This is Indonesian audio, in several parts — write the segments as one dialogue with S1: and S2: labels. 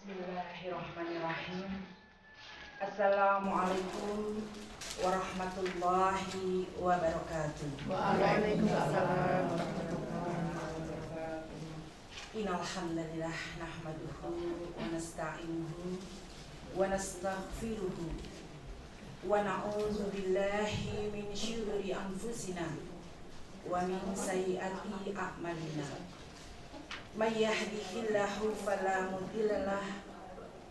S1: Bismillahirrahmanirrahim. Assalamualaikum warahmatullahi wabarakatuh.
S2: Waalaikumsalam warahmatullahi wabarakatuh.
S1: Innal hamdalillah nahmaduhu wa nasta'inuhu wa nastaghfiruhu wa na'udzu billahi min syururi anfusina wa min sayyiati a'malina. May yahdihillahu fala mudhillalah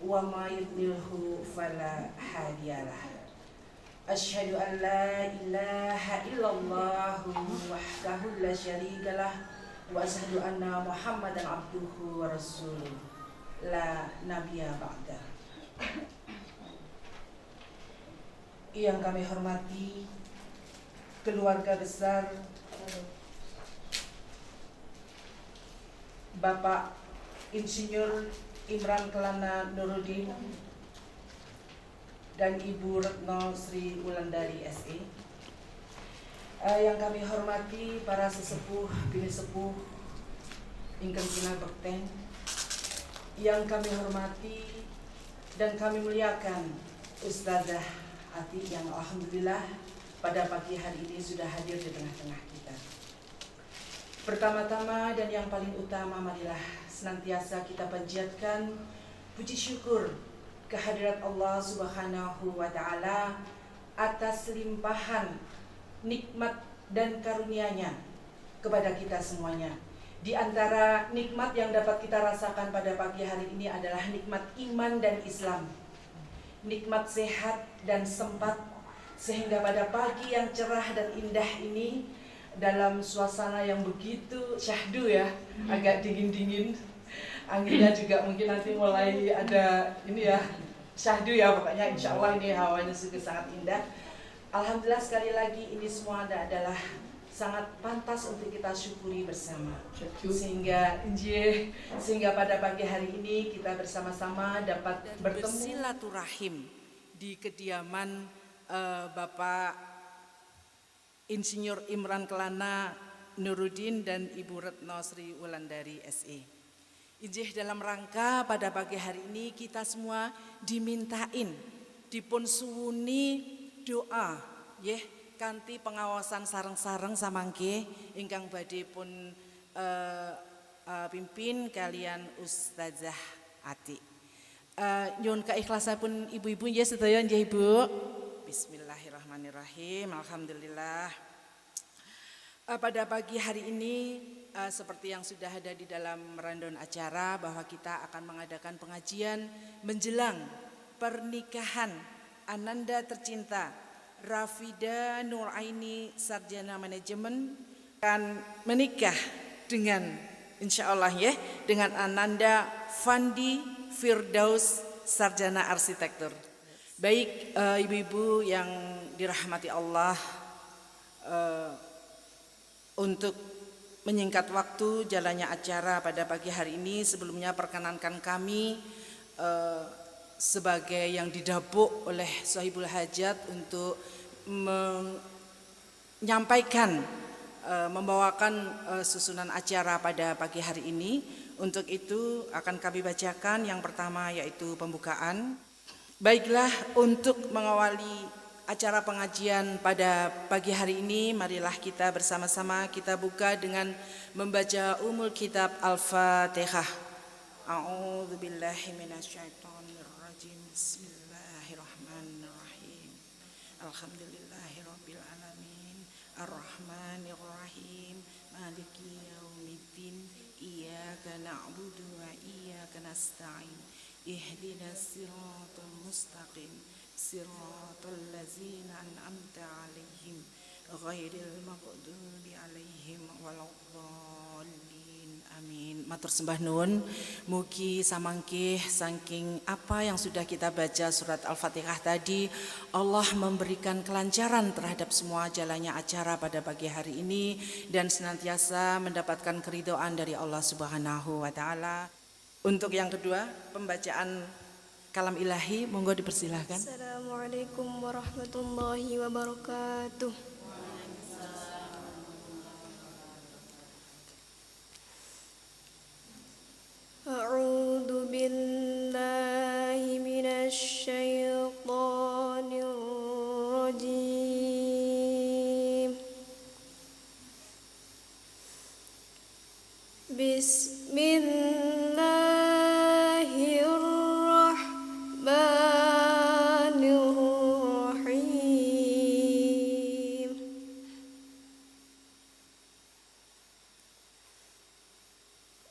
S1: wa may yudlilhu fala hadiyalah. Asyhadu an la ilaha illallah wahdahu la syarikalah wa asyhadu anna Muhammadan abduhu wa rasuluh la nabiyya ba'da. Yang kami hormati keluarga besar Bapak Insinyur Imran Kelana Nuruddin dan Ibu Retno Sri Wulandari SE. Yang kami hormati para sesepuh, bini sepuh ingkang kina bekten. Yang kami hormati dan kami muliakan Ustazah Ati yang alhamdulillah pada pagi hari ini sudah hadir di tengah-tengah kita. Pertama-tama dan yang paling utama, marilah senantiasa kita panjatkan puji syukur kehadirat Allah Subhanahu wa Ta'ala atas limpahan nikmat dan karunia-Nya kepada kita semuanya. Di antara nikmat yang dapat kita rasakan pada pagi hari ini adalah nikmat iman dan Islam, nikmat sehat dan sempat, sehingga pada pagi yang cerah dan indah ini, dalam suasana yang begitu syahdu ya, agak dingin-dingin, anginnya juga mungkin nanti mulai ada ini ya, syahdu ya, pokoknya insya Allah ini hawanya juga sangat indah. Alhamdulillah sekali lagi ini semua adalah sangat pantas untuk kita syukuri bersama. Sehingga pada pagi hari ini kita bersama-sama dapat bertemu silaturahim di kediaman Bapak Insinyur Imran Kelana Nuruddin dan Ibu Retno Sri Wulandari SE. Injih dalam rangka pada pagi hari ini kita semua dimintain dipun suwuni doa nggih kanthi pengawasan sareng-sareng samangke ingkang badhe pun pimpin kalian Ustazah Ati. Nyuwun keikhlasanipun ibu-ibu nggih sedaya nggih Ibu. Bismillahirrahmanirrahim. Alhamdulillah. Pada pagi hari ini seperti yang sudah ada di dalam rundown acara bahwa kita akan mengadakan pengajian menjelang pernikahan Ananda tercinta Rafida Nuraini Sarjana Manajemen akan menikah dengan insyaallah ya dengan Ananda Fandi Firdaus Sarjana Arsitektur. Baik ibu-ibu yang dirahmati Allah, untuk menyingkat waktu jalannya acara pada pagi hari ini, sebelumnya perkenankan kami sebagai yang didapuk oleh Sahibul Hajat untuk menyampaikan, membawakan susunan acara pada pagi hari ini. Untuk itu akan kami bacakan yang pertama yaitu pembukaan. Baiklah, untuk mengawali acara pengajian pada pagi hari ini, marilah kita bersama-sama kita buka dengan membaca Ummul Kitab Al-Fatihah. A'udzu billahi minasyaitonir rajim. Bismillahirrahmanirrahim. Alhamdulillahirabbil alamin. Arrahmanir rahim. Maliki yaumiddin. Iyyaka na'budu wa iyyaka nasta'in. Ihdinas siratal mustaqim. Siratal ladzina an'amta 'alaihim ghairil maghdubi 'alaihim waladdallin. Amin. Matur sembah nuwun, mugi samangke saking apa yang sudah kita baca surat Al-Fatihah tadi, Allah memberikan kelancaran terhadap semua jalannya acara pada pagi hari ini dan senantiasa mendapatkan keridhaan dari Allah Subhanahu wa Ta'ala. Untuk yang kedua, pembacaan kalam ilahi, monggo dipersilahkan.
S3: Assalamualaikum warahmatullahi wabarakatuh. A'udzu billahi Bismillahirrahmanirrahim.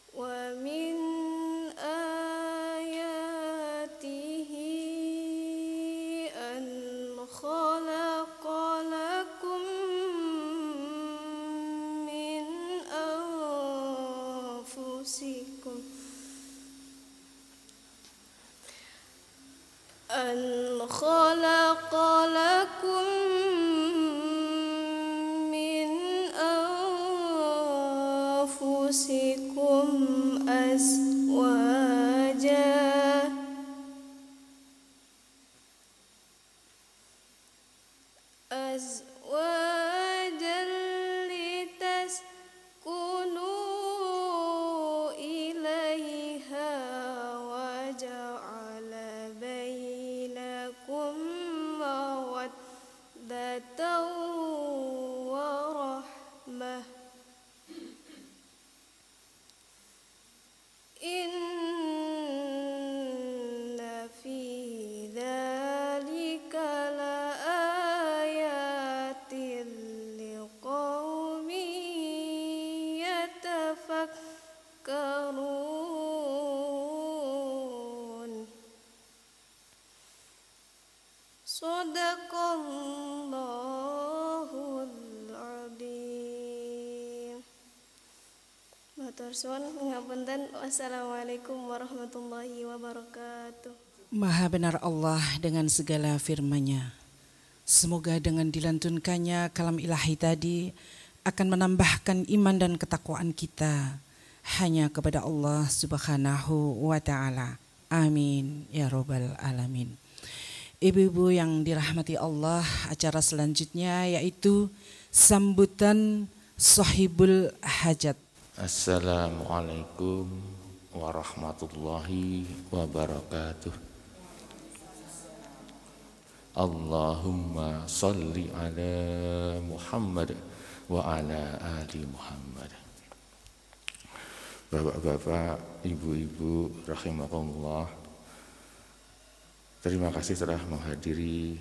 S3: Wa min ayatihi an khalaqa lakum min anfusikum min anfusikum azwajan litaskunu ilaiha wa ja'ala bainakum mawaddatan wa rahmah. Inna fi dzalika laayatin liqaumin yatafakkarun. Shadaqallahul adzim. Matur suwun ngapunten. Wassalamualaikum warahmatullahi wabarakatuh.
S1: Maha benar Allah dengan segala firman-Nya. Semoga dengan dilantunkannya kalam ilahi tadi akan menambahkan iman dan ketakwaan kita hanya kepada Allah Subhanahu wa Ta'ala. Amin ya Rabbal Alamin. Ibu-ibu yang dirahmati Allah, acara selanjutnya yaitu sambutan Sahibul Hajat.
S4: Assalamualaikum warahmatullahi wabarakatuh. Allahumma salli ala Muhammad wa ala ali Muhammad. Bapak-bapak, ibu-ibu rahimakumullah, terima kasih telah menghadiri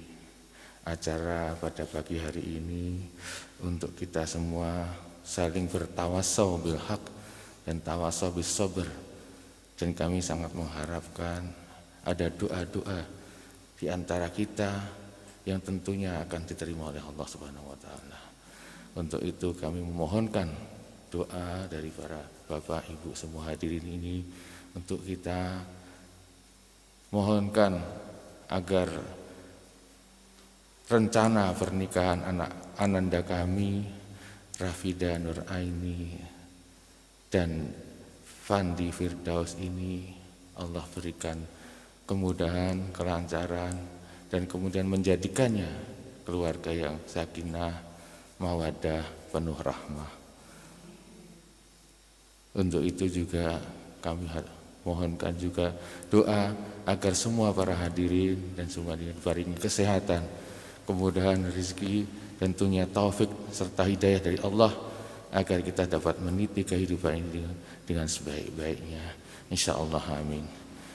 S4: acara pada pagi hari ini untuk kita semua saling bertawasau bil haq dan tawasau bis sabr. Dan kami sangat mengharapkan ada doa-doa di antara kita yang tentunya akan diterima oleh Allah Subhanahu wa Ta'ala. Untuk itu kami memohonkan doa dari para bapak ibu semua hadirin ini untuk kita mohonkan agar rencana pernikahan anak ananda kami Rafida Nur Aini dan Fandi Firdaus ini Allah berikan kemudahan, kelancaran, dan kemudian menjadikannya keluarga yang sakinah, mawaddah, penuh rahmah. Untuk itu juga kami mohonkan juga doa agar semua para hadirin dan semua diberi kesehatan, kemudahan rezeki, tentunya taufik serta hidayah dari Allah agar kita dapat meniti kehidupan ini dengan sebaik-baiknya. Insyaallah amin.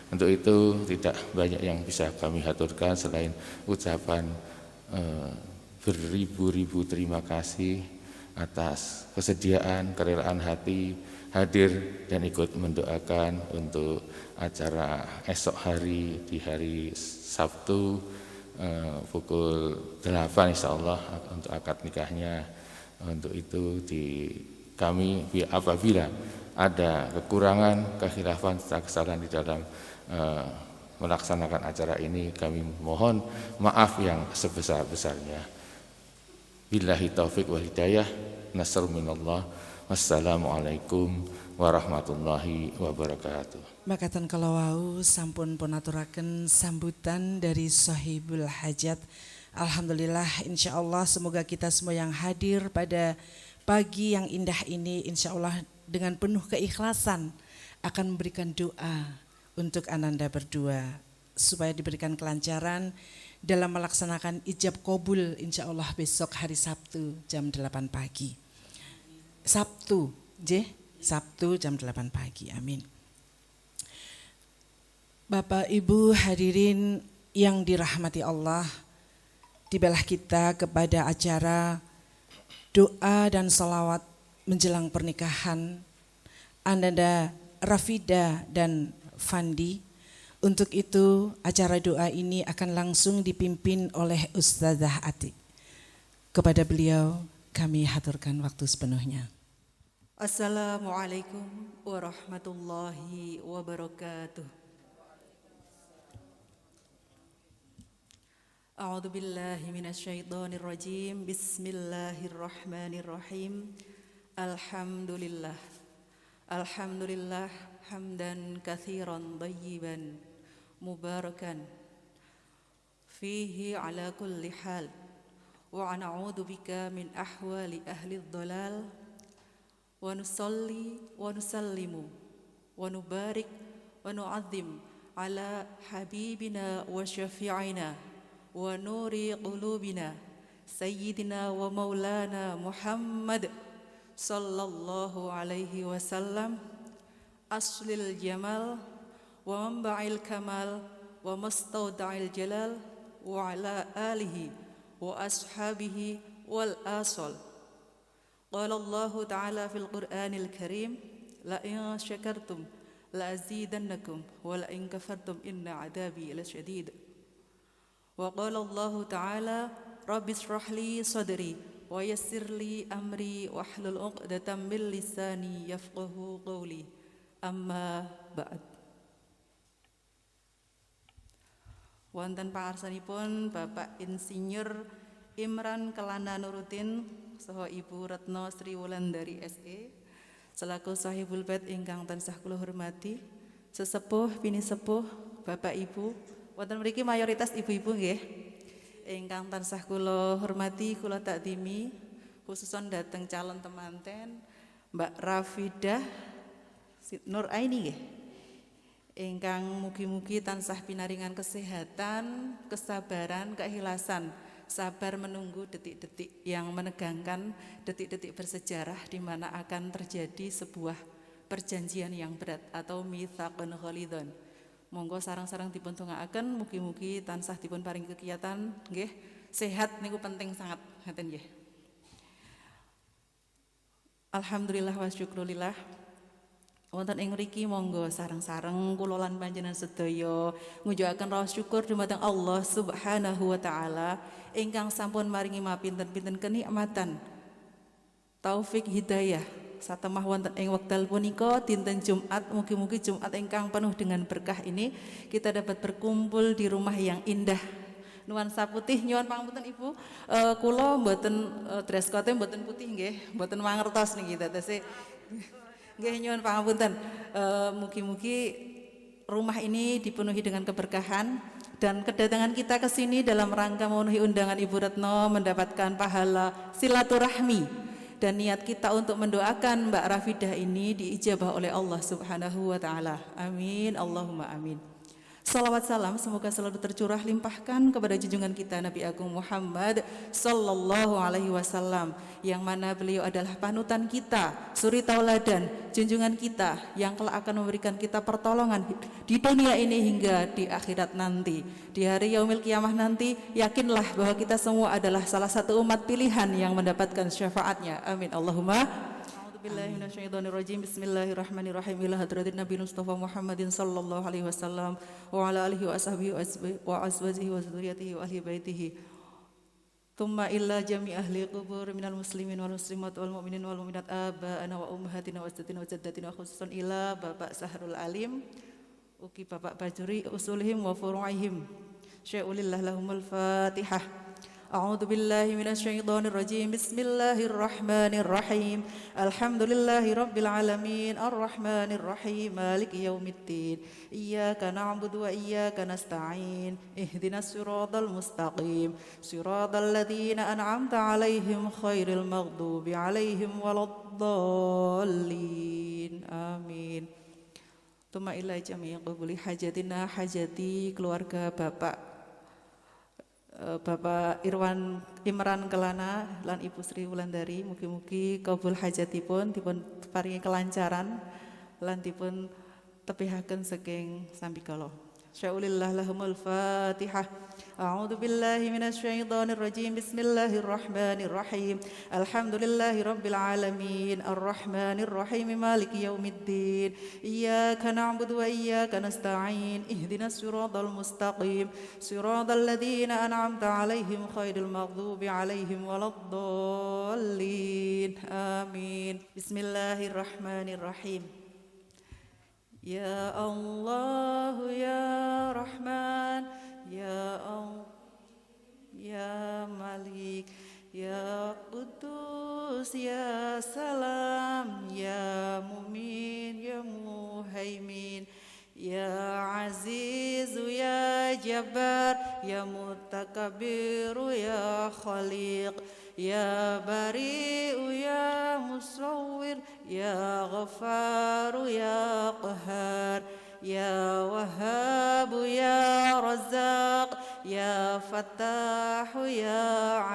S4: Untuk itu tidak banyak yang bisa kami haturkan selain ucapan beribu-ribu terima kasih atas kesediaan, kerelaan hati hadir dan ikut mendoakan untuk acara esok hari di hari Sabtu pukul 8 insyaallah untuk akad nikahnya. Untuk itu kami apabila ada kekurangan, kekhilafan, kesalahan di dalam melaksanakan acara ini, kami mohon maaf yang sebesar-besarnya. Billahi taufik wal hidayah, nasr minallah. Wassalamualaikum warahmatullahi wabarakatuh.
S1: Makatan kalawau sampun ponaturaken sambutan dari Sahibul Hajat. Alhamdulillah, insya Allah semoga kita semua yang hadir pada pagi yang indah ini insya Allah dengan penuh keikhlasan akan memberikan doa untuk ananda berdua supaya diberikan kelancaran dalam melaksanakan ijab qabul insya Allah besok hari Sabtu jam 8 pagi. Sabtu, Sabtu jam 8 pagi. Amin. Bapak Ibu hadirin yang dirahmati Allah, tibalah kita kepada acara doa dan salawat menjelang pernikahan Ananda Rafida dan Fandi. Untuk itu acara doa ini akan langsung dipimpin oleh Ustazah Atik. Kepada beliau kami haturkan waktu sepenuhnya.
S2: Assalamualaikum warahmatullahi wabarakatuh. A'udzu billahi minasyaitonir rajim. Bismillahirrahmanirrahim. Alhamdulillah. Alhamdulillah hamdan katsiran thayyiban mubarakan fihi ala kulli hal. Wa na'udzu bika min ahwali ahli dhalal. Wa nusalli wa nusallimu wa nubarik wa nu'azzim ala habibina wa syafi'ina wa nuri qulubina sayyidina wa maulana Muhammad sallallahu alaihi wasallam, aslil jamal wa manba'il kamal wa mustawda'il jalal wa ala alihi wa ashabihi wal asal. Qala Allah Ta'ala fil Qur'anil Karim, la in syakartum la azidannakum wa la in kafartum inna adabi lasyadid. Wa qala Allah Ta'ala, rabbi shrah li sadri wa yassir li amri wahlul 'uqdatam min lisani yafqahu qawli. Amma ba'd. Wonten pangarsanipun Bapak Insinyur Imran Kelana Nuruddin saha Ibu Retno Sri Wulandari SE selaku sahibul bait ingkang tansah kula hormati, sesepuh bini sepuh Bapak Ibu, wonten mriki mayoritas ibu-ibu nggih, ingkang tansah kula hormati kula takdimi, khususon dhateng calon temanten Mbak Rafidah Nur Aini nggih, ingkang mugi-mugi tansah pinaringan kesehatan, kesabaran, keikhlasan, sabar menunggu detik-detik yang menegangkan, detik-detik bersejarah di mana akan terjadi sebuah perjanjian yang berat atau mitsaqun ghalidhon. Monggo sareng-sareng dipun tungaaken mugi-mugi tansah dipun paring kegiatan nggih, sehat niku penting sangat ngaten nggih. Alhamdulillah wa syukrulillah. Wonten ing mriki monggo sareng-sareng kula lan panjenengan sedaya ngujuaken raos syukur dumateng Allah Subhanahu wa taala ingkang sampun maringi mapinten-pinten kenikmatan, taufik hidayah satemah wonten ing wekdal punika dinten Jumat. Mugi-mugi Jumat ingkang penuh dengan berkah ini kita dapat berkumpul di rumah yang indah. Nuansa putih, nyuwun pangapunten Ibu, kula mboten dress code mboten putih nggih, mboten mangertos niki dadose. Nggih nyuwun pangapunten. Mugi-mugi rumah ini dipenuhi dengan keberkahan dan kedatangan kita ke sini dalam rangka memenuhi undangan Ibu Retno mendapatkan pahala silaturahmi dan niat kita untuk mendoakan Mbak Rafidah ini diijabah oleh Allah Subhanahu wa taala. Amin, Allahumma amin. Salawat salam semoga selalu tercurah limpahkan kepada junjungan kita Nabi Agung Muhammad sallallahu alaihi wasallam, yang mana beliau adalah panutan kita, suri tauladan, junjungan kita yang kelak akan memberikan kita pertolongan di dunia ini hingga di akhirat nanti. Di hari yaumil qiyamah nanti, yakinlah bahwa kita semua adalah salah satu umat pilihan yang mendapatkan syafaatnya. Amin, Allahumma. Bismillahirrahmanirrahim. Bismillahirrahmanirrahim. Ila hadratin Nabi Mustafa Muhammadin sallallahu alaihi wasallam wa ala alihi wa ashabihi wa azwajihi wa dzurriyyatihi wa ahli baitihi. Thumma illa jami ahli qubur minal muslimin wal muslimat wal mu'minin wal mu'minat aba'ana wa ummahatina wa ajdatina wa jaddatina khususan ila Bapak Sahrul Alim, uki Bapak Bajuri usulihim wa furu'ihim. Syai'ulillah lahumul Fatihah. A'udzu billahi minasyaitonir rajim. Bismillahirrahmanirrahim. Alhamdulillahi rabbil alamin arrahmanir rahim maliki yaumiddin. Iyyaka na'budu wa iyyaka nasta'in. Ihdinas siratal mustaqim. Siratal ladzina an'amta 'alaihim khairil maghdubi 'alaihim waladdallin. Amin. Tuma ila jami'i qabuli hajatina hajati keluarga Bapak Bapak Imran Kelana lan Ibu Sri Wulandari, mugi-mugi kabul hajatipun, dipun paringi kelancaran lan dipun tepihaken saking sambikala. Sya'ulillah lahumul Fatihah. A'udzu billahi minasy syaithanir rajim. Bismillahirrahmanirrahim. Alhamdulillahi rabbil alamin. Arrahmanir rahim. Maliki yaumiddin. Iyyaka na'budu wa iyyaka nasta'in. Ihdinas siratal mustaqim. Siratal ladzina an'amta 'alaihim ghairil maghdubi 'alaihim waladdallin. Amin. Bismillahirrahmanirrahim. Ya Allah, Ya Rahman, Ya Allah, Ya Malik, Ya Qudus, Ya Salam, Ya Mumin, Ya Muhaimin, Ya Aziz, Ya Jabbar, Ya Mutakabbir, Ya Khaliq, Ya Bari'u, Ya Musawwir, Ya Ghaffar, Ya Qahhar, Ya Wahhab, Ya Razzaq, Ya Fattah, Ya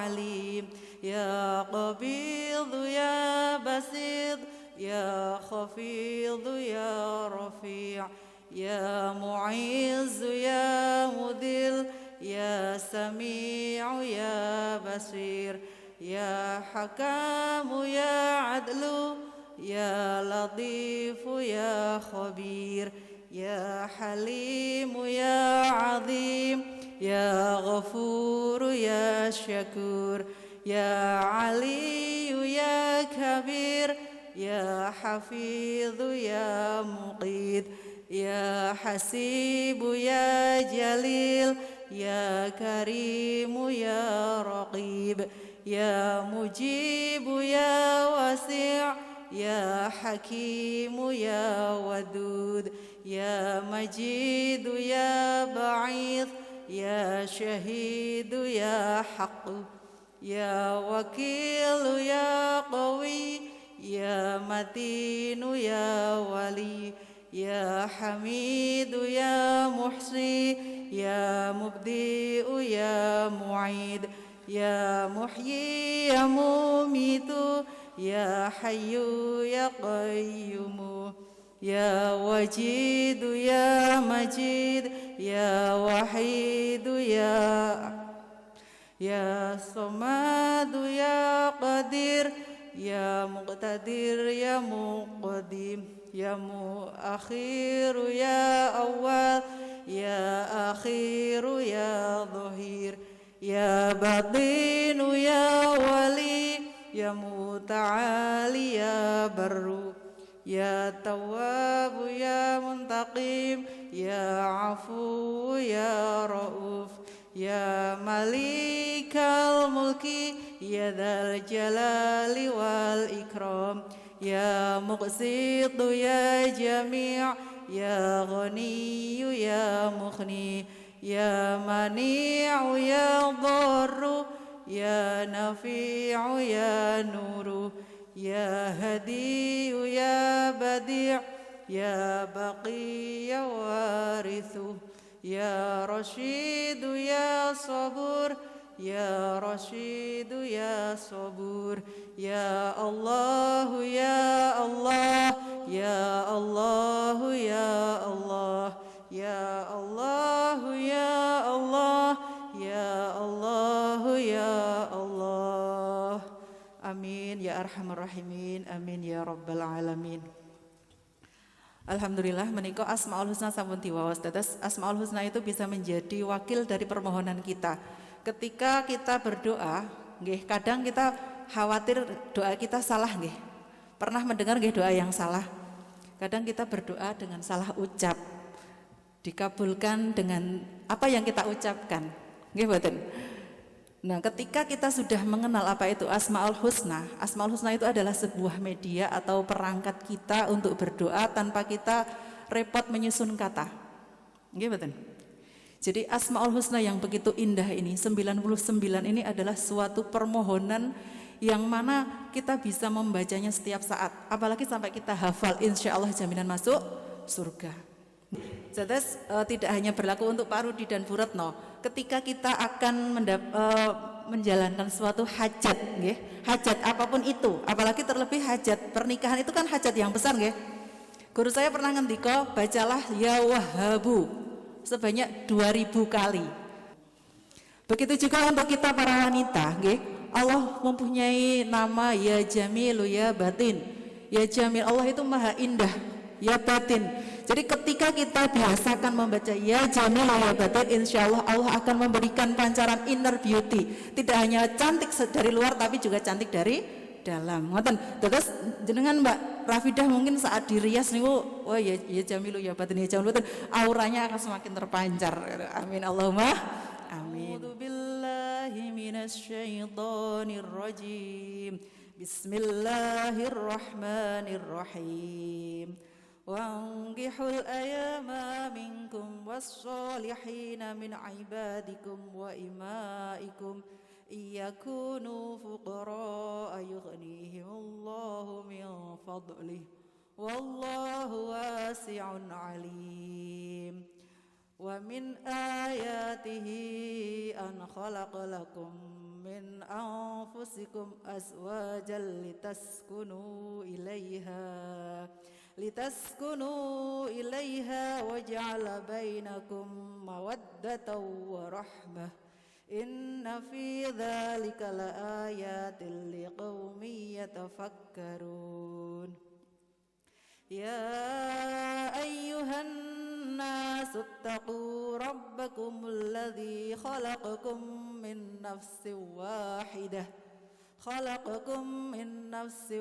S2: Alim, Ya Qabid, Ya Basid, Ya Khafid, Ya Rafi', Ya Mu'izz, Ya Mudil, Ya Sami'u, Ya Basir, Ya Hakamu, Ya Adlu, Ya Latifu, Ya Khabir, Ya Halimu, Ya Azim, Ya Ghafuru, Ya Syakur, Ya Aliyu, Ya Kabir, Ya Hafidhu, Ya Muqid, Ya Hasibu, Ya Jalil, Ya Karimu, Ya Raqib, Ya Mujibu, Ya Wasi', Ya Hakimu, Ya Wadud, Ya Majidu, Ya Ba'ith, Ya Syahidu, Ya Haqq, Ya Wakilu, Ya Qawi, Ya Matinu, Ya Wali, Ya Hamidu, Ya Muhsi, Ya Mubdi'u, Ya Mu'id, Ya Muhyi, Ya Mumitu, Ya Hayyu, Ya Qayyumu, Ya Wajidu, Ya Majid, Ya Wahidu, Ya Samadu, Ya Qadir, Ya Muqtadir, Ya Muqaddim, Ya Muakhiru, Ya Awal, Ya Akhiru, Ya Zahir, Ya Batinu, Ya Wali, Ya Muta'ali, Ya Barru, Ya Tawwabu, Ya Muntaqim, Ya Afu, Ya Rauf, Ya Malikal Mulki, Ya Dzal Jalali wal Ikram, Ya Muqsitu, Ya Jami', Ya Ghaniyu, Ya Mughni, Ya Mani'u, Ya Dharru, Ya Nafi'u, Ya Nuru, Ya Hadiyu, Ya Badi', Ya Baqi, Ya Warithu, Ya Rashidu, Ya Sabur, Ya Rashidu, Ya Sabur, Ya Allahu, Ya Allah, Ya Allahu, Ya Allah, Ya Allahu, Ya Allah, Ya Allahu, Ya Allah. Amin ya arhamar rahimin, amin ya rabbal alamin. Alhamdulillah menika Asmaul Husna sampun diwaos. Dados Asmaul Husna itu bisa menjadi wakil dari permohonan kita. Ketika kita berdoa, nggih, kadang kita khawatir doa kita salah nggih. Pernah mendengar nggih doa yang salah? Kadang kita berdoa dengan salah ucap. Dikabulkan dengan apa yang kita ucapkan. Nggih mboten? Nah, ketika kita sudah mengenal apa itu Asmaul Husna itu adalah sebuah media atau perangkat kita untuk berdoa tanpa kita repot menyusun kata. Nggih mboten? Jadi Asmaul Husna yang begitu indah ini, 99 ini adalah suatu permohonan yang mana kita bisa membacanya setiap saat. Apalagi sampai kita hafal, insya Allah jaminan masuk surga. Terus tidak hanya berlaku untuk Pak Rudi dan Bu Retno. Ketika kita akan menjalankan suatu hajat, nggih, hajat apapun itu, apalagi terlebih hajat pernikahan itu kan hajat yang besar, nggih. Guru saya pernah ngendika, bacalah ya Wahhabu sebanyak 2000 kali. Begitu juga untuk kita para wanita, nggih. Allah mempunyai nama ya Jamilu ya Batin. Ya Jamil, Allah itu maha indah, ya Batin. Jadi ketika kita biasakan membaca ya Jamil ya Batin, insya Allah Allah akan memberikan pancaran inner beauty. Tidak hanya cantik dari luar tapi juga cantik dari dalam. Ngoten. Terus jenengan Mbak Rafidah mungkin saat dirias niku, oh ya Jamilu ya Batin, ya Jamil Batin, auranya akan semakin terpancar. Amin Allahumma amin. A'udzubillahi minasyaitonirrajim. Bismillahirrahmanirrahim. Wankihul ayama minkum wassalihina min ibadikum wa imaikum iyakunu fuqara yughnihimullahu min fadlih wallahu wasi'un alim. Wa min ayatihi an khalaqa lakum min anfusikum azwajan litaskunu ilaiha wa ja'ala bainakum mawaddatan wa rahmah inna fi dzalika laayatin liqaumin yatafakkarun. Ya ayyuhan الناس اتقوا ربكم الذي خلقكم من نفس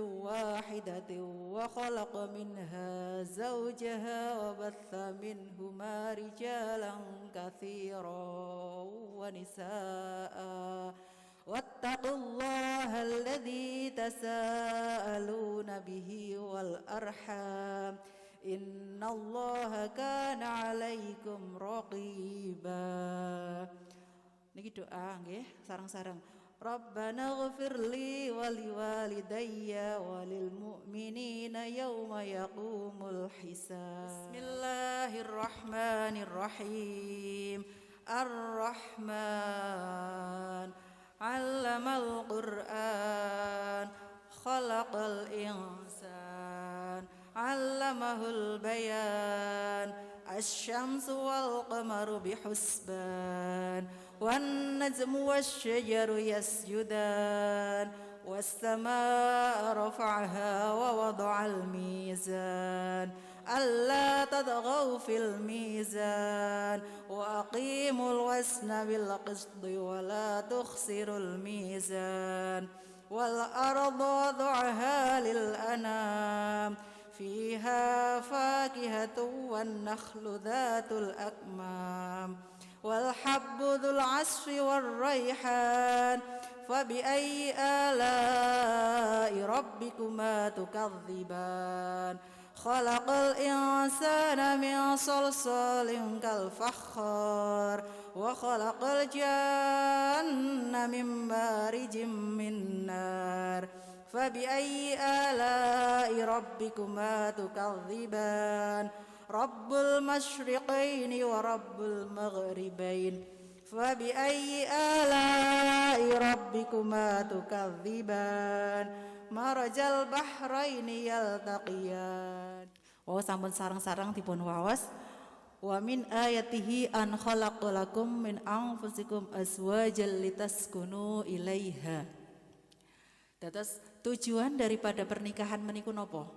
S2: واحدة وخلق منها زوجها وبث منهما رجالا كثيرا ونساء واتقوا الله الذي تساءلون به والأرحام innallaha kana 'alaikum raqiba. Niki doa nggih sareng-sareng. Rabbana ighfirli wa liwalidayya wa lil mu'minina yauma yaqumul hisab. Bismillahirrahmanirrahim. Ar-Rahman 'allamal Qur'an khalaqal insan allamahul bayan asy-syamsu wal qamaru bihusban wan najmu wasy-syajaru yasjudan was-samaa'a rafa'aha wa wada'al mizan alla tadghaw fil mizan wa aqimul wasna bil qisti wa la tukhsirul mizan wal arda wada'aha lil anam فيها فاكهة والنخل ذات الأكمام والحب ذو العصف والريحان فبأي آلاء ربكما تكذبان خلق الإنسان من صلصال كالفخار وخلق الجن من مارج من نار فبأي آلاء ربكما تكذبان رب المشرقين ورب المغربين فبأي آلاء ربكما تكذبان مرج البحرين يلتقيان. Sampun sareng-sareng dipun waos. Wa min ayatihi an khalaqalakum min anfusikum azwajan litaskunu ilaiha. Dados tujuan daripada pernikahan meniku napa?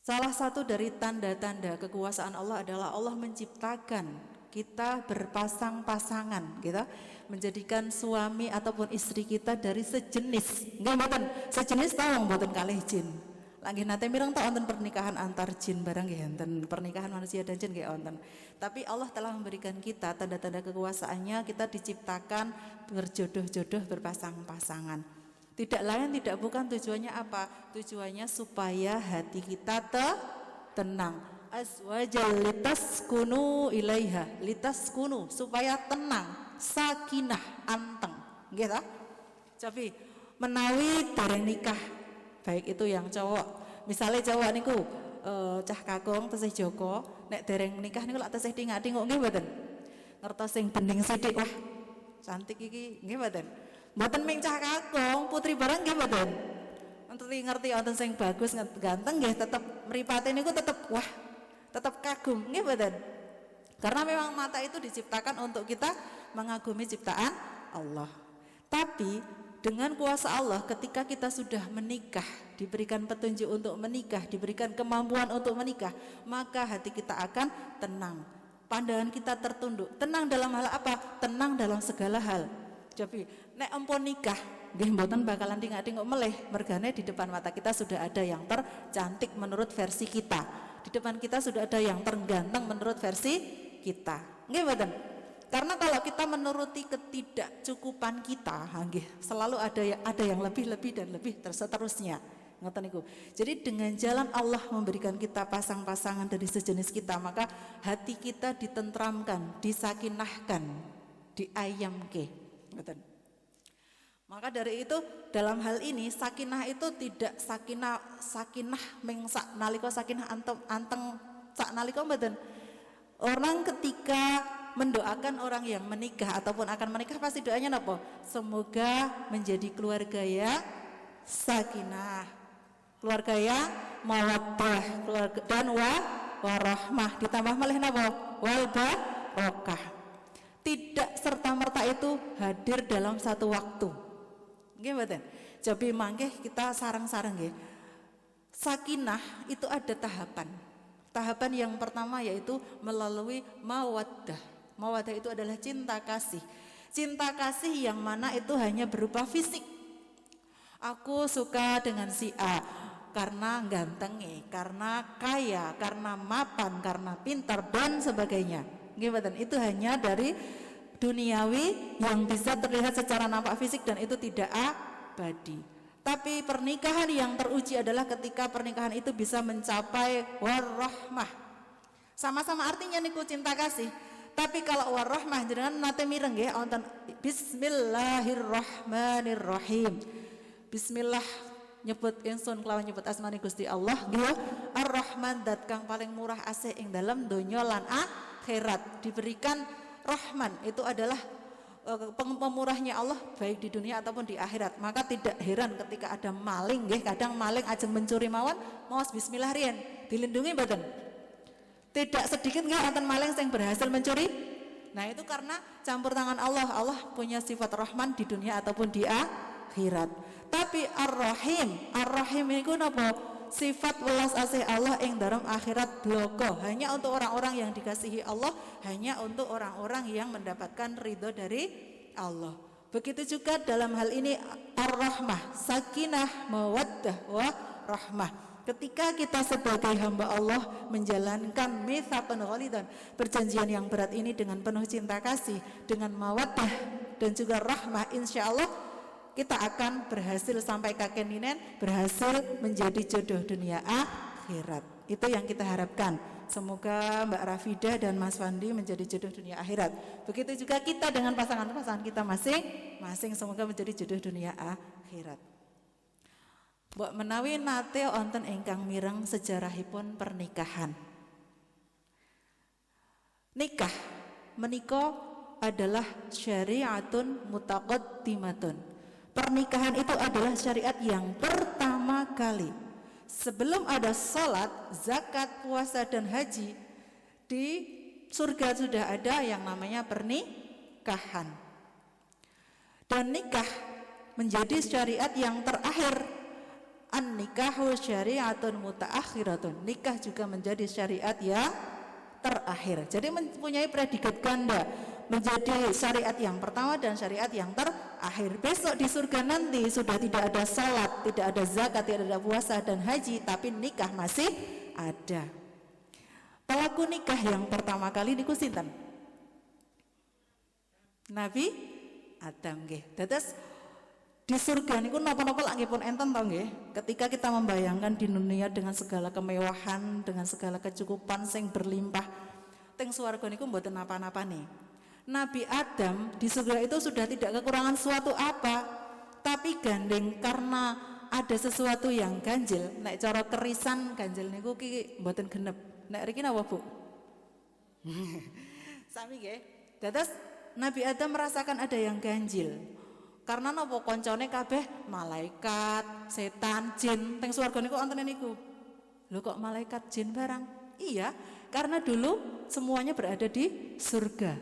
S2: Salah satu dari tanda-tanda kekuasaan Allah adalah Allah menciptakan kita berpasang-pasangan, kita menjadikan suami ataupun istri kita dari sejenis. Nggih mboten, sejenis tawang mboten kalih jin. Lagi nate mireng tak wonten pernikahan antar jin barang nggih wonten, pernikahan manusia dan jin nggih wonten. Tapi Allah telah memberikan kita tanda-tanda kekuasaannya, kita diciptakan berjodoh-jodoh berpasang-pasangan. Tidak lain tidak bukan tujuannya apa? Tujuannya supaya hati kita tenang. Azwajal litaskunu ilaiha, litaskunu supaya tenang, sakinah, anteng. Nggih ta? Tapi menawi dereng nikah, baik itu yang cowok. Misalnya cowok niku cah kakung tesih Joko nek dereng nikah niku lak tesih tingak-tinguk nggih mboten? Ngertos sing bening sithik wah cantik iki nggih mboten? Mboten ming cah kakung, putri barang nggih mboten? Ngerti wonten sing bagus ganteng nggih tetep mripate niku tetep wah tetep kagum nggih mboten? Karena memang mata itu diciptakan untuk kita mengagumi ciptaan Allah. Tapi dengan kuasa Allah ketika kita sudah menikah, diberikan petunjuk untuk menikah, diberikan kemampuan untuk menikah, maka hati kita akan tenang. Pandangan kita tertunduk. Tenang dalam hal apa? Tenang dalam segala hal. Jadi nek empun nikah, nggih mboten bakalan tingak-tinguk meleh, mergane di depan mata kita sudah ada yang tercantik menurut versi kita. Di depan kita sudah ada yang terganteng menurut versi kita. Nggih mboten? Karena kalau kita menuruti ketidakcukupan kita, nggih, selalu ada yang lebih dan lebih seterusnya. Ngoten niku. Jadi dengan jalan Allah memberikan kita pasang-pasangan dari sejenis kita, maka hati kita ditentramkan, disakinahkan, diayamke. Ngoten. Maka dari itu dalam hal ini sakinah itu tidak sakinah mengsak nalika sakinah anteng sak nalika mboten. Orang ketika mendoakan orang yang menikah ataupun akan menikah pasti doanya napa? Semoga menjadi keluarga yang sakinah, keluarga yang mawaddah, keluarga dan warahmah, ditambah malih napa? Wal barokah. Tidak serta-merta itu hadir dalam satu waktu. Nggih mboten? Jadi mangke kita sareng-sareng nggih. Sakinah itu ada tahapan. Tahapan yang pertama yaitu melalui mawaddah. Mawaddah itu adalah cinta kasih. Cinta kasih yang mana itu hanya berupa fisik. Aku suka dengan si A karena ganteng, karena kaya, karena mapan, karena pintar dan sebagainya. Gimana? Itu hanya dari duniawi yang bisa terlihat secara nampak fisik dan itu tidak abadi. Tapi pernikahan yang teruji adalah ketika pernikahan itu bisa mencapai warahmah. Sama-sama artinya niku cinta kasih. Tapi kalau warahmah jenengan nate mireng nggih wonten bismillahirrahmanirrahim. Bismillah nyebut insun kelawan nyebut asmani Gusti Allah nggih Ar-Rahman dat kang paling murah asih ing dalam donya lan akhirat. Diberikan Rahman itu adalah pemurahnya Allah baik di dunia ataupun di akhirat. Maka tidak heran ketika ada maling nggih, kadang maling ajeng mencuri mawon maos bismillah riyen dilindungi mboten. Tidak sedikit nggih wonten maling sing berhasil mencuri. Nah, itu karena campur tangan Allah. Allah punya sifat Rahman di dunia ataupun di akhirat. Tapi Ar-Rahim niku napa? Sifat welas asih Allah ing dalam akhirat bloko. Hanya untuk orang-orang yang dikasihi Allah, hanya untuk orang-orang yang mendapatkan ridho dari Allah. Begitu juga dalam hal ini Ar-Rahmah, sakinah, mawaddah, wa rahmah. Ketika kita sebagai hamba Allah menjalankan mitsaqan ghalidan, perjanjian yang berat ini dengan penuh cinta kasih, dengan mawaddah dan juga rahmah, insya Allah kita akan berhasil sampai kakek ninen, berhasil menjadi jodoh dunia akhirat. Itu yang kita harapkan. Semoga Mbak Rafidah dan Mas Wandi menjadi jodoh dunia akhirat. Begitu juga kita dengan pasangan-pasangan kita masing-masing, semoga menjadi jodoh dunia akhirat. Mbok menawi nate wonten ingkang mireng sejarahipun pernikahan. Nikah menika adalah syariatun mutaqaddimatun. Pernikahan itu adalah syariat yang pertama kali. Sebelum ada salat, zakat, puasa dan haji, di surga sudah ada yang namanya pernikahan. Dan nikah menjadi syariat yang terakhir. An-nikahu syariatun mutaakhiratun. Nikah juga menjadi syariat yang terakhir. Jadi mempunyai predikat ganda. Menjadi syariat yang pertama dan syariat yang terakhir. Besok di surga nanti sudah tidak ada salat, tidak ada zakat, tidak ada puasa dan haji, tapi nikah masih ada. Pelaku nikah yang pertama kali niku sinten? Nabi Adam nggih. Dados di surga niku napa-napa lak nggih pun enten to nggih. Ketika kita membayangkan di dunia dengan segala kemewahan, dengan segala kecukupan sing berlimpah, teng swarga niku mboten napa-napane. Nabi Adam di surga itu sudah tidak kekurangan suatu apa, tapi gandeng karena ada sesuatu yang ganjil, nek cara kerisan ganjil niku ki mboten genep. Nek riki napa, Bu? Sami nggih. Dados Nabi Adam merasakan ada yang ganjil. Karena napa koncone kabeh malaikat, setan, jin, teng swarga niku wonten niku. Lho kok malaikat, jin barang? Iya, karena dulu semuanya berada di surga.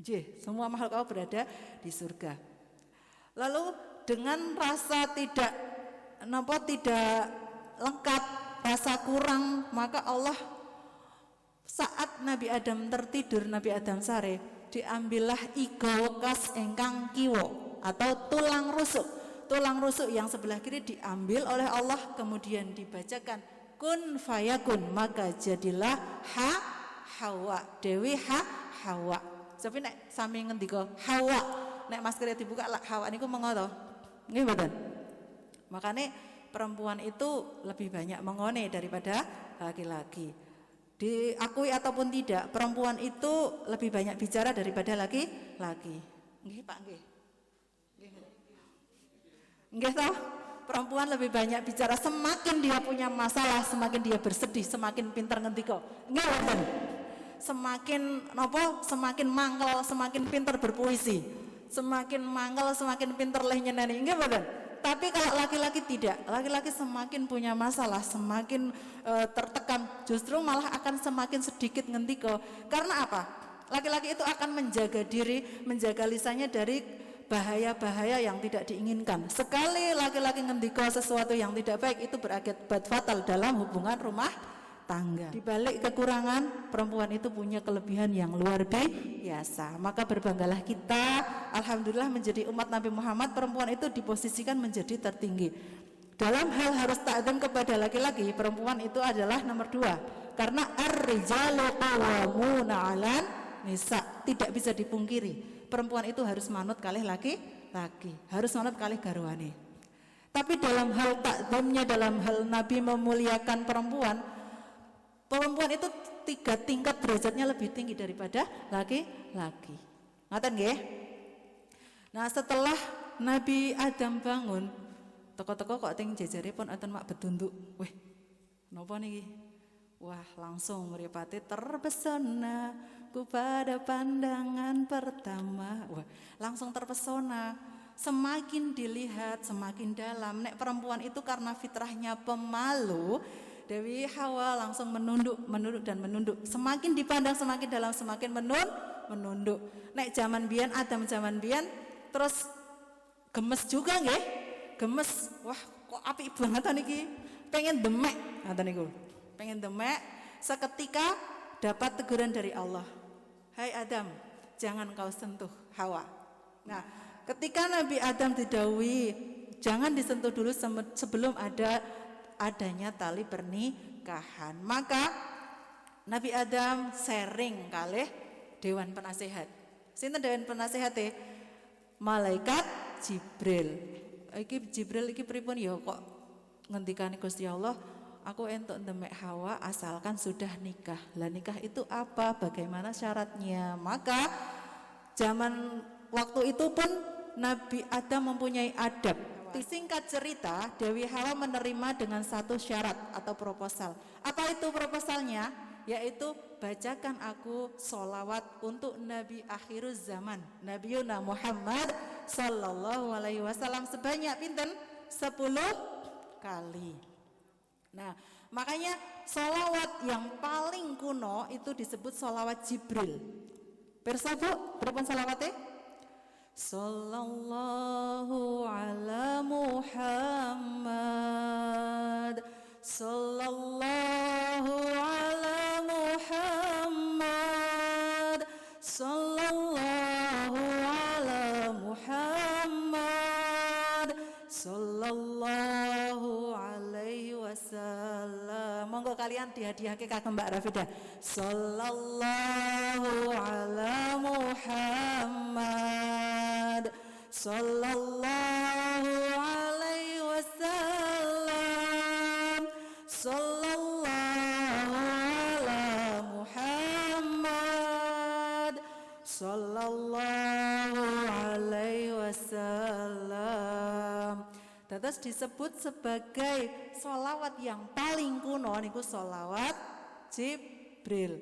S2: Nggih, semua makhluk Allah berada di surga. Lalu dengan rasa tidak lengkap, rasa kurang, maka Allah saat Nabi Adam tertidur, Nabi Adam sare, diambillah iga wekas ingkang kiwa atau tulang rusuk. Tulang rusuk yang sebelah kiri diambil oleh Allah, kemudian dibacakan kun fayakun, maka jadilah Hawa, Dewi Hawa. Tapi nek sami ngendika Hawa, nek masker dibuka lah Hawa niku mengo to. Nggih mboten. Makane perempuan itu lebih banyak mengone daripada laki-laki. Diakui ataupun tidak, perempuan itu lebih banyak bicara daripada laki-laki. Nggih, Pak, nggih. Nggih toh? Perempuan lebih banyak bicara, semakin dia punya masalah, semakin dia bersedih, semakin pintar ngendika. Nggih, mboten. Semakin mangkel, semakin pintar berpuisi. Semakin mangkel, semakin pintar leh nyeneni. Nggih, mboten. Tapi kalau laki-laki tidak, laki-laki semakin punya masalah, semakin tertekan, justru malah akan semakin sedikit ngendika. Karena apa? Laki-laki itu akan menjaga diri, menjaga lisannya dari bahaya-bahaya yang tidak diinginkan. Sekali laki-laki ngendika sesuatu yang tidak baik, itu berakibat fatal dalam hubungan rumah tangga. Di balik kekurangan, perempuan itu punya kelebihan yang luar biasa. Maka berbanggalah kita, alhamdulillah menjadi umat Nabi Muhammad, perempuan itu diposisikan menjadi tertinggi. Dalam hal harus ta'zim kepada laki-laki, perempuan itu adalah nomor 2. Karena ar-rijalu qawwamuna 'alan nisa, tidak bisa dipungkiri. Perempuan itu harus manut kalih laki-laki, harus manut kalih garwane. Tapi dalam hal ta'zimnya, dalam hal Nabi memuliakan perempuan itu 3 tingkat derajatnya lebih tinggi daripada laki-laki. Ngaten nggih? Nah, setelah Nabi Adam bangun, teko-teko kok teng jejere pun enten mak betunduk. Wih, napa niki? Wah, langsung mripate terpesona pada pandangan pertama. Wah, langsung terpesona. Semakin dilihat semakin dalam. Nek perempuan itu karena fitrahnya pemalu, Dewi Hawa langsung menunduk dan menunduk. Semakin dipandang semakin dalam, semakin menunduk. Nek zaman biyen, Adam zaman biyen terus gemes juga nggih. Gemes. Wah, kok apik banget niki. Pengen demek ngoten niku. Pengen demek, seketika dapat teguran dari Allah. Hai Adam, jangan kau sentuh Hawa. Nah, ketika Nabi Adam didhawuhi jangan disentuh dulu sebelum adanya tali pernikahan, maka Nabi Adam sharing kalih dewan penasehat. Sinten dewan penasehate? Malaikat Jibril. Jibril iki pripun ya kok ngendikane Gusti Allah, aku entuk ndemek Hawa asalkan sudah nikah. Lah nikah itu apa? Bagaimana syaratnya? Maka zaman waktu itu pun Nabi Adam mempunyai adab. Singkat cerita, Dewi Hawa menerima dengan satu syarat atau proposal. Apa itu proposalnya? Yaitu bacakan aku sholawat untuk Nabi akhiruz zaman, Nabi Muhammad sallallahu alaihi wasallam sebanyak pinten? 10 kali. Nah, makanya sholawat yang paling kuno itu disebut sholawat Jibril. Pirsa Bu, berapa sholawatnya? Sallallahu ala Muhammad, sallallahu ala Muhammad, sallallahu ala Muhammad, sallallahu alaihi wasallam. Monggo kalian dihadiahke kagem Mbak Rafidah. Sallallahu ala Muhammad, sallallahu alaihi wasallam, sallallahu ala Muhammad, sallallahu alaihi wasallam. Dados disebut sebagai sholawat yang paling kuno niku sholawat Jibril.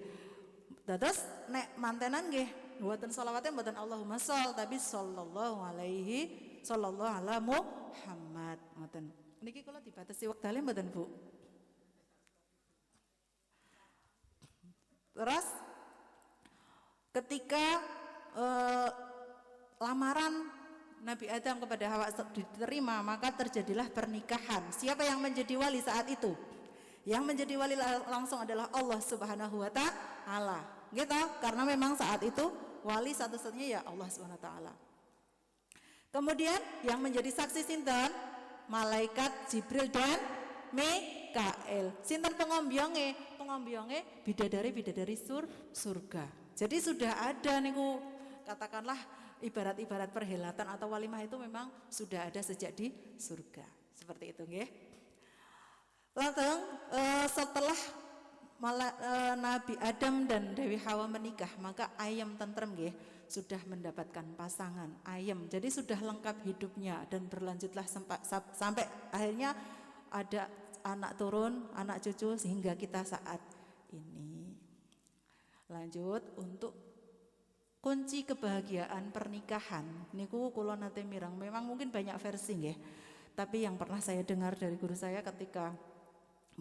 S2: Dados nek mantenan nggih mboten sholawatnya mboten Allahumma shol tapi sallallahu ala Muhammad ngoten. Niki kula dibatasi wektale mboten Bu? Terus ketika lamaran Nabi Adam kepada Hawa diterima, maka terjadilah pernikahan. Siapa yang menjadi wali saat itu? Yang menjadi wali langsung adalah Allah Subhanahu wa taala. Gitu, karena memang saat itu wali satu-satunya ya Allah Subhanahu wa taala. Kemudian yang menjadi saksi sinten? Malaikat Jibril dan Mikail. Sinten pengombyonge? Pengombyonge bidadari surga. Jadi sudah ada niku, katakanlah ibarat perhelatan atau walimah itu memang sudah ada sejak di surga. Seperti itu nggih. Lantas setelah Nabi Adam dan Dewi Hawa menikah, maka ayam tentrem nggih sudah mendapatkan pasangan ayam. Jadi sudah lengkap hidupnya dan berlanjutlah sampai akhirnya ada anak turun, anak cucu sehingga kita saat ini. Lanjut untuk kunci kebahagiaan pernikahan niku kula nate mirang, memang mungkin banyak versi nggih. Tapi yang pernah saya dengar dari guru saya ketika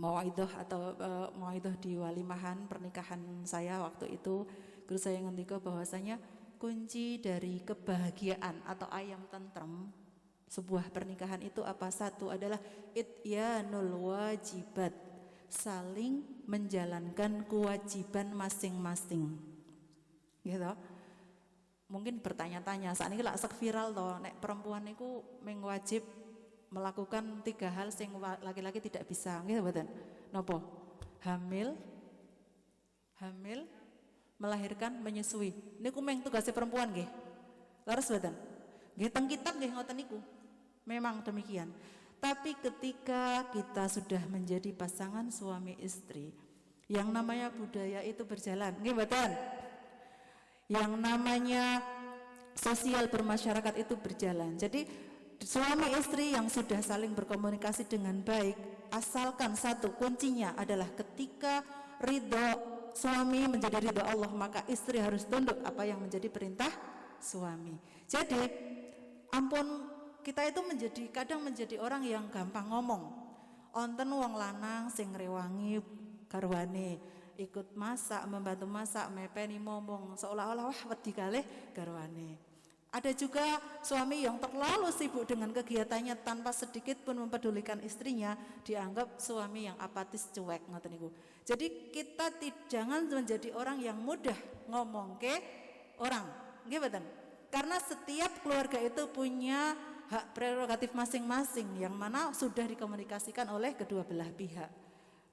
S2: mauidhah atau mauidhah di walimahan pernikahan saya waktu itu, guru saya ngendika bahwasanya kunci dari kebahagiaan atau ayam tentrem sebuah pernikahan itu apa? Satu adalah ityanul wajibat, saling menjalankan kewajiban masing-masing. Gitu. Mungkin bertanya-tanya, saat ini lak viral toh, nek perempuan niku mengwajib melakukan 3 hal sing laki-laki tidak bisa, nggih mboten? Napa? Hamil, melahirkan, menyusui. Niku meng tugasnya perempuan nggih. Leres mboten? Nggih teng kitab nggih ngoten niku. Memang demikian. Tapi ketika kita sudah menjadi pasangan suami istri, yang namanya budaya itu berjalan, nggih mboten? Yang namanya sosial bermasyarakat itu berjalan. Jadi suami istri yang sudah saling berkomunikasi dengan baik, asalkan satu kuncinya adalah ketika ridho suami menjadi ridho Allah, maka istri harus tunduk apa yang menjadi perintah suami. Jadi ampun, kita itu kadang menjadi orang yang gampang ngomong. Onten wong lanang sing rewangi garwane, ikut masak, membantu masak, mepeni momong, seolah-olah wah wedi kalih garwane. Ada juga suami yang terlalu sibuk dengan kegiatannya tanpa sedikit pun mempedulikan istrinya, dianggap suami yang apatis, cuek ngoten niku. Jadi kita jangan menjadi orang yang mudah ngomong ke orang, nggih mboten? Karena setiap keluarga itu punya hak prerogatif masing-masing yang mana sudah dikomunikasikan oleh kedua belah pihak.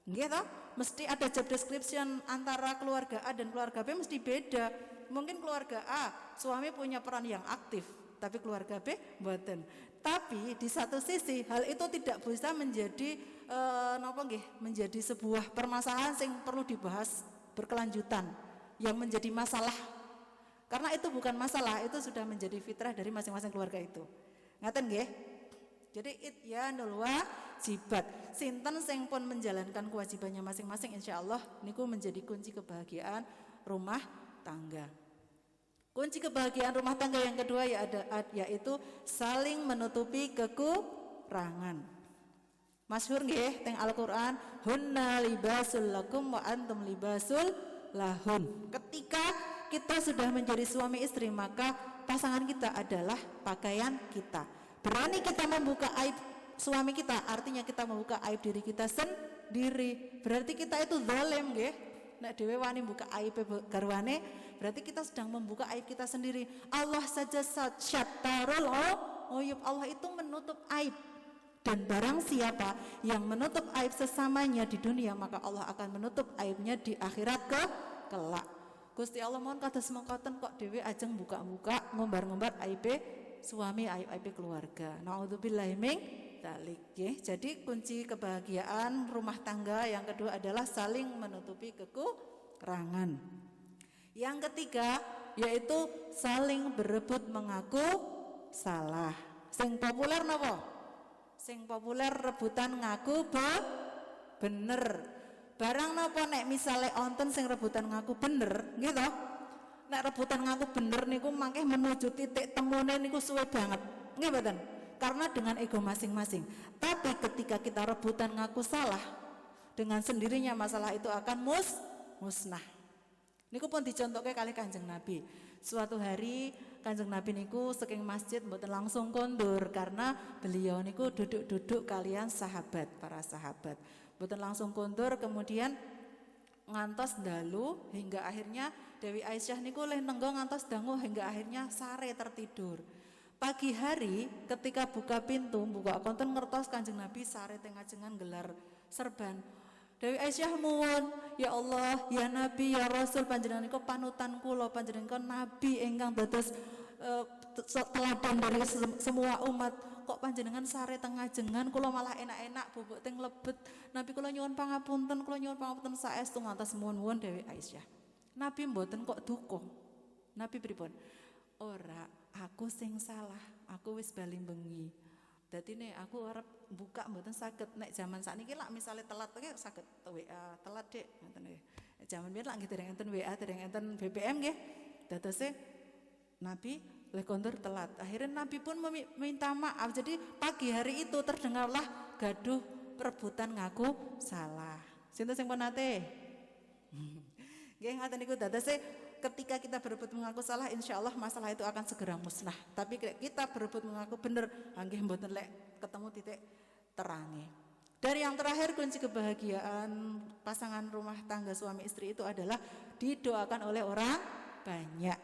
S2: Nggih toh? Mesti ada job description antara keluarga A dan keluarga B mesti beda. Mungkin keluarga A suami punya peran yang aktif, tapi keluarga B mboten. Tapi di satu sisi hal itu tidak bisa menjadi menjadi sebuah permasalahan yang perlu dibahas berkelanjutan yang menjadi masalah. Karena itu bukan masalah, itu sudah menjadi fitrah dari masing-masing keluarga itu. Ngaten nggih? Jadi ityanul wajibat, sinten sing pun menjalankan kewajibannya masing-masing, insyaallah niku menjadi kunci kebahagiaan rumah tangga. Kunci kebahagiaan rumah tangga yang kedua yaitu saling menutupi kekurangan. Masyhur nggih teng Al-Qur'an, hunna libasul lakum wa antum libasul lahun. Ketika kita sudah menjadi suami istri, maka pasangan kita adalah pakaian kita. Berani kita membuka aib suami kita, artinya kita membuka aib diri kita sendiri. Berarti kita itu zalim nggih. Nek dhewe wani buka aib garwane, berarti kita sedang membuka aib kita sendiri. Allah saja syattarul uyub. Allah itu menutup aib. Dan barang siapa yang menutup aib sesamanya di dunia, maka Allah akan menutup aibnya di akhirat kelak. Gusti Allah mohon kados mengkoten kok dhewe ajeng buka-buka ngumbar-ngumbar aib suami, aib keluarga. Nauzubillahi min dzalik. Jadi kunci kebahagiaan rumah tangga yang kedua adalah saling menutupi kekurangan. Yang ketiga yaitu saling berebut mengaku salah. Sing populer napa? Sing populer rebutan ngaku bener. Barang napa nek misale onten sing rebutan ngaku bener, nggih toh? Nek rebutan ngaku bener niku mangke menuju titik temune niku suwe banget. Nggih mboten? Karena dengan ego masing-masing. Tapi ketika kita rebutan ngaku salah, dengan sendirinya masalah itu akan musnah. Niku pun dicontohke kali Kanjeng Nabi. Suatu hari Kanjeng Nabi niku saking masjid mboten langsung kondur karena beliau niku duduk-duduk kalian para sahabat. Mboten langsung kondur, kemudian ngantos dalu hingga akhirnya Dewi Aisyah niku leh nenggo ngantos dangu hingga akhirnya sare tertidur. Pagi hari ketika buka pintu, buka konten ngertos Kanjeng Nabi sare tengah-jengan gelar serban. Dewi Aisyah muwun, ya Allah, ya Nabi, ya Rasul, panjenengan niku panutan kula, panjenengan nabi ingkang dados teladan dari semua umat. Kok panjenengan sare tengah jengan kula malah enak-enak bubuk teng lebet. Nabi kula nyuwun pangapunten saestu ngantos muwun-muwun Dewi Aisyah. Nabi mboten kok duka. Nabi pripun? Ora, aku sing salah, aku wis bali bengi. Dadi nek aku arep buka mboten saged. Nek zaman sakniki lak misale telat iki saged WA, telat Dik, ngoten nggih. Zaman biyen lak nggih dereng enten WA, dereng enten BBM nggih. Dadose Nabi lek kondur telat. Akhirnya Nabi pun meminta maaf. Jadi pagi hari itu terdengarlah gaduh perebutan ngaku salah. Sinten sing pun nate? Nggih ngaten niku dadose ketika kita berebut mengaku salah, insya Allah masalah itu akan segera musnah. Tapi kita berebut mengaku benar, anggih mboten lek ketemu titik terangi. Dan yang terakhir kunci kebahagiaan pasangan rumah tangga suami istri itu adalah didoakan oleh orang banyak.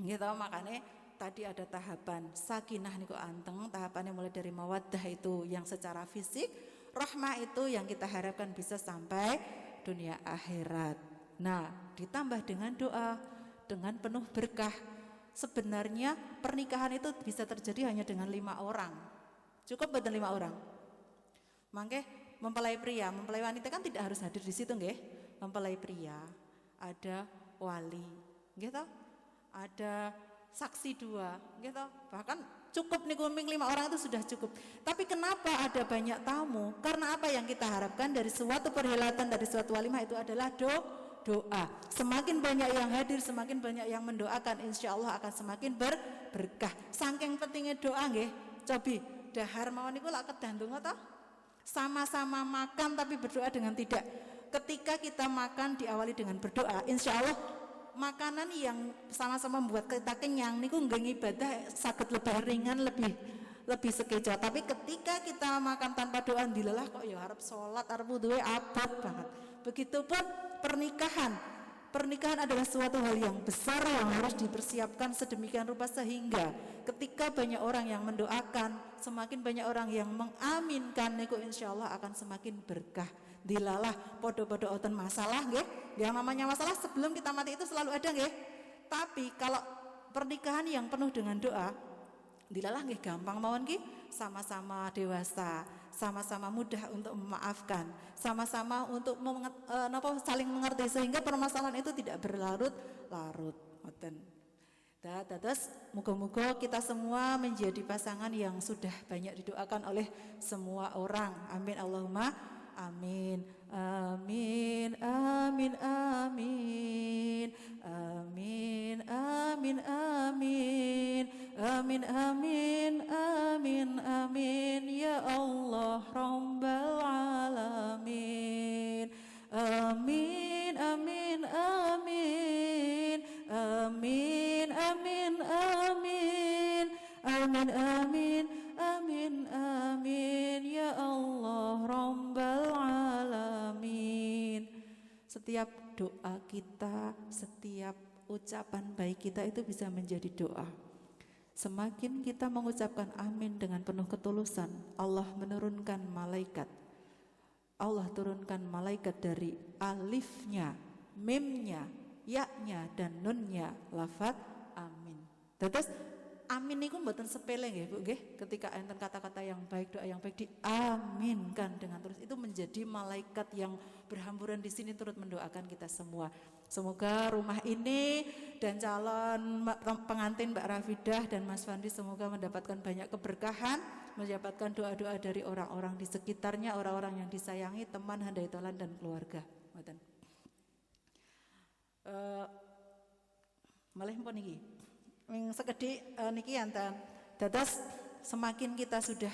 S2: Gitu makanya tadi ada tahapan sakinah niku anteng, tahapannya mulai dari mawaddah itu yang secara fisik, rahmah itu yang kita harapkan bisa sampai dunia akhirat. Nah, ditambah dengan doa, dengan penuh berkah. Sebenarnya pernikahan itu bisa terjadi hanya dengan 5 orang. Cukup betul 5 orang. Mangke mempelai pria, mempelai wanita kan tidak harus hadir di situ nggih. Mempelai pria, ada wali, nggih toh? Ada saksi 2, nggih toh? Bahkan cukup nih kuming 5 orang itu sudah cukup. Tapi kenapa ada banyak tamu? Karena apa yang kita harapkan dari suatu perhelatan, dari suatu walimah itu adalah doa. Semakin banyak yang hadir, semakin banyak yang mendoakan, insya Allah akan semakin berkah. Saking pentingnya doa nggih, cobi dahar mawon niku lak kedah ndonga toh. Sama-sama makan tapi berdoa dengan tidak. Ketika kita makan diawali dengan berdoa, insya Allah makanan yang sama-sama membuat kita kenyang niku nggih ibadah saged lebih ringan, lebih sekeja. Tapi ketika kita makan tanpa doa, dilelah kok ya harap sholat, harap wuduhe abot banget. Begitupun pernikahan adalah suatu hal yang besar yang harus dipersiapkan sedemikian rupa sehingga ketika banyak orang yang mendoakan, semakin banyak orang yang mengaminkan niku insyaallah akan semakin berkah. Dilalah podo-podo oten masalah nggih. Yang namanya masalah sebelum kita mati itu selalu ada nggih. Tapi kalau pernikahan yang penuh dengan doa, dilalah nggih gampang mawon ki, sama-sama dewasa, sama-sama mudah untuk memaafkan, sama-sama untuk saling mengerti sehingga permasalahan itu tidak berlarut-larut. Ngoten. Terus muga-muga kita semua menjadi pasangan yang sudah banyak didoakan oleh semua orang. Amin Allahumma amin. Amin amin amin. Amin amin amin. Amin amin amin amin ya Allah rabbal alamin. Amin amin amin. Amin amin amin. Amin amin amin amin ya Allah rabbal alamin. Setiap doa kita, setiap ucapan baik kita itu bisa menjadi doa. Semakin kita mengucapkan amin dengan penuh ketulusan, Allah menurunkan malaikat. Allah turunkan malaikat dari alifnya, mimnya, yaknya, dan nunnya, lafaz amin. Terus amin niku mboten sepele nggih Bu nggih. Ketika enten kata-kata yang baik, doa yang baik diaminkan dengan terus, itu menjadi malaikat yang berhamburan di sini turut mendoakan kita semua. Semoga rumah ini dan calon pengantin Mbak Rafidah dan Mas Fandi semoga mendapatkan banyak keberkahan, mendapatkan doa-doa dari orang-orang di sekitarnya, orang-orang yang disayangi, teman, handai tolan dan keluarga. Ngoten. Malih pun niki. Ming sekedhik niki enten. Dados semakin kita sudah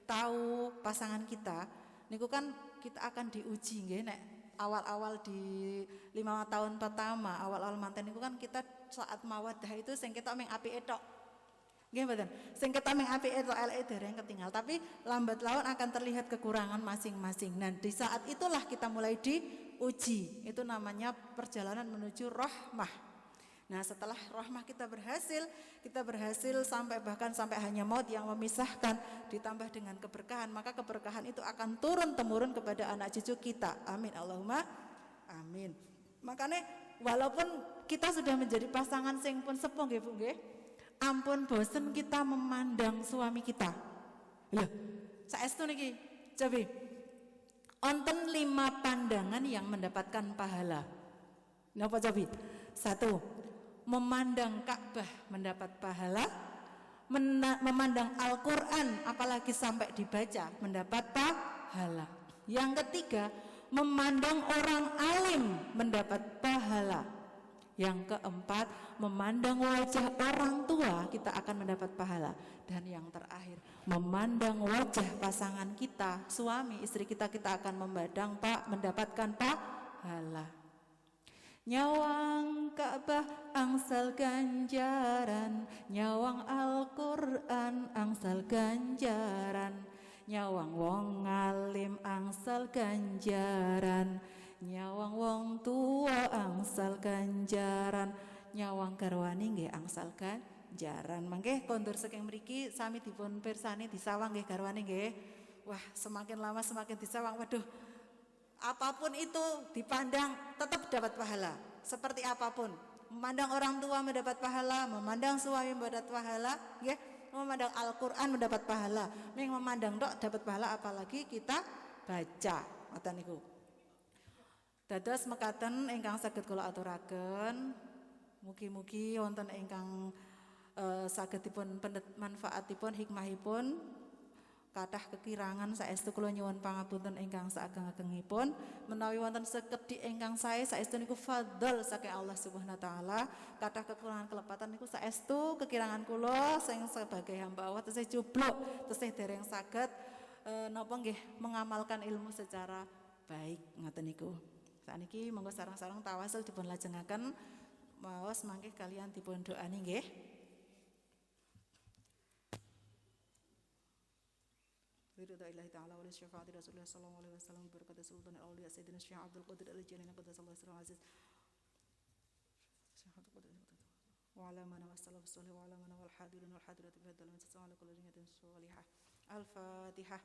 S2: tahu pasangan kita, niku kan kita akan diuji nggih nek awal-awal di 5 tahun pertama, awal-awal manten niku kan kita saat mawaddah itu sing ketok ming apike tok. Nggih mboten. Sing ketok ming apike tok eleke dereng ketinggal, tapi lambat laun akan terlihat kekurangan masing-masing. Nah, di saat itulah kita mulai diuji. Itu namanya perjalanan menuju rahmah. Nah, setelah rahmah kita berhasil sampai bahkan sampai hanya maut yang memisahkan, ditambah dengan keberkahan, maka keberkahan itu akan turun temurun kepada anak cucu kita. Amin Allahumma amin. Makanya walaupun kita sudah menjadi pasangan sing pun sepuh nggih Bu nggih, ampun bosen kita memandang suami kita. Lho, saestu niki coba onten 5 pandangan yang mendapatkan pahala. Napa coba? 1. Memandang Ka'bah mendapat pahala, memandang Al-Quran apalagi sampai dibaca mendapat pahala. Yang ketiga, memandang orang alim mendapat pahala. Yang keempat, memandang wajah orang tua kita akan mendapat pahala. Dan yang terakhir, memandang wajah pasangan kita, suami istri kita akan mendapatkan pahala. Nyawang Ka'bah angsal ganjaran, nyawang Al-Qur'an angsal ganjaran, nyawang wong alim angsal ganjaran, nyawang wong tua angsal ganjaran, nyawang garwani nggih angsal ganjaran. Mangke kondur saking mriki sami dipun pirsani disawang nggih garwane nggih. Wah, semakin lama semakin disawang. Waduh, apapun itu dipandang tetap dapat pahala. Seperti apapun, memandang orang tua mendapat pahala, memandang suami mendapat pahala, ya, memandang Al-Qur'an mendapat pahala. Memandang dok dapat pahala, apalagi kita baca. Ngoten niku. Dados mekaten ingkang saged kula aturaken, mugi-mugi wonten ingkang saged dipun manfaatipun hikmahipun. Kathah kekirangan saestu kula nyuwun pangapunten ingkang saageng-agengipun. Menawi wonten sekedhik ingkang sae saestu niku fadhol saking Allah Subhanahu wa taala. Kathah kekurangan kelepatan niku saestu kekirangan kula sing sebagai hamba Allah tesih jubluk, tesih dereng saged napa nggih mengamalkan ilmu secara baik ngoten niku. Sakniki monggo sareng-sareng tawasul dipun lajengaken maos mangke kalian dipun doani nggih. Ridha ilahi ta'ala wa li syafaati Rasulullah sallallahu alaihi wasallam berkata sultan al-auliya sayyidina Syekh Abdul Qadir al-Jilani qaddasallahu sirrahu aziz wa ala man wa sallallahu alaihi wa ala man wal hadirin wal hadirat bi hadal min sallallahu alaihi wa sallam al-Fatihah.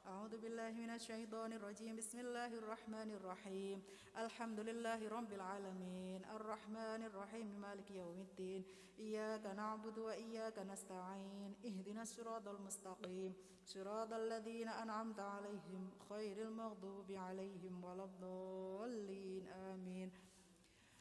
S2: A'udzu billahi minasy syaithanir rajim. Bismillahir rahmanir rahim. Alhamdulillahi rabbil alamin. Arrahmanir rahim. Maliki yaumiddin. Iyyaka na'budu wa iyyaka nasta'in. Ihdinas siratal mustaqim. Siratal ladzina an'amta 'alaihim ghairil maghdubi 'alaihim waladdallin. Amin.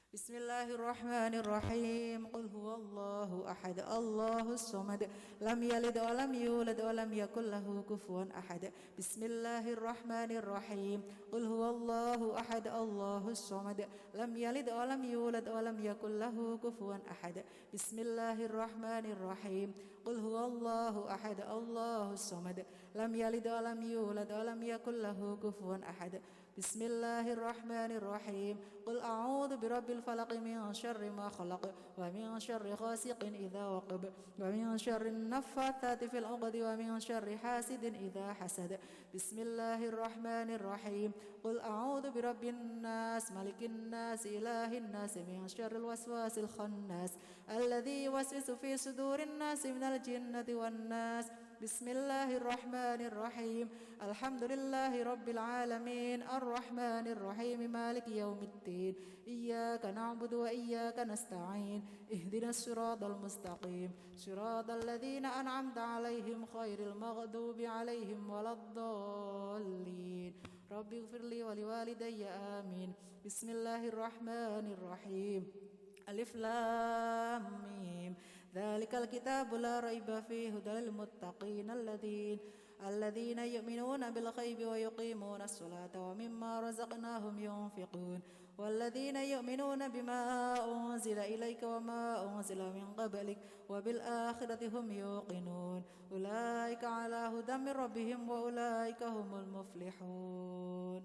S2: Bismillahirrahmanirrahim. Qul huwallahu ahad, Allahus samad, lam yalid wa lam yulad wa lam yakul lahu kufuwan ahad. Bismillahirrahmanirrahim. Qul huwallahu ahad, Allahus samad, lam yalid wa lam yulad wa lam yakul lahu kufuwan ahad. Bismillahirrahmanirrahim. Qul huwallahu ahad, Allahus samad, lam yalid wa lam yulad wa lam yakul lahu kufuwan ahad. Bismillahirrahmanirrahim. Qul a'udzu birabbil falaq min syarri ma khalaq wa min syarri ghasiqin idza waqab wa min syarri naffatsati fil 'uqad wa min syarri hasidin idza hasad. Bismillahirrahmanirrahim. Qul a'udzu birabbin nas malikin nas ilahin nas min syarril waswasil khannas alladzi yuwaswisu fi sudurin nas minal jinnati wan nas. Bismillahirrahmanirrahim. Alhamdulillahi rabbil alamin. Arrahmanir rahim. Maliki yaumiddin. Iyyaka na'budu wa iyyaka nasta'in. Ihdinas siratal mustaqim. Siratal ladzina an'amta 'alaihim ghairil maghdubi 'alaihim waladdallin. Rabbighfirli wa liwalidayya amin. Bismillahirrahmanirrahim. Alif lam mim. ذلك الكتاب لا ريب فيه هدى للمتقين الذين يؤمنون بالغيب ويقيمون الصلاة ومما رزقناهم ينفقون والذين يؤمنون بما أنزل إليك وما أنزل من قبلك وبالآخرة هم يوقنون أولئك على هدى من ربهم وأولئك هم المفلحون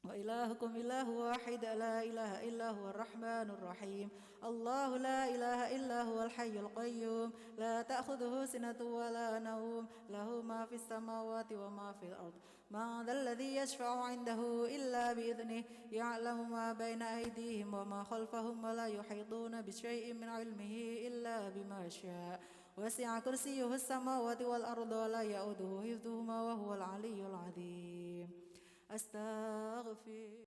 S2: وإلهكم إله واحد لا إله إلا هو الرحمن الرحيم الله لا إله إلا هو الحي القيوم لا تأخذه سنة ولا نوم له ما في السماوات وما في الأرض من ذا الذي يشفع عنده إلا بإذنه يعلم ما بين أيديهم وما خلفهم ولا يحيطون بشيء من علمه إلا بما شاء وسع كرسيه السماوات والأرض ولا يؤوده حفظهما وهو العلي العظيم أستغفر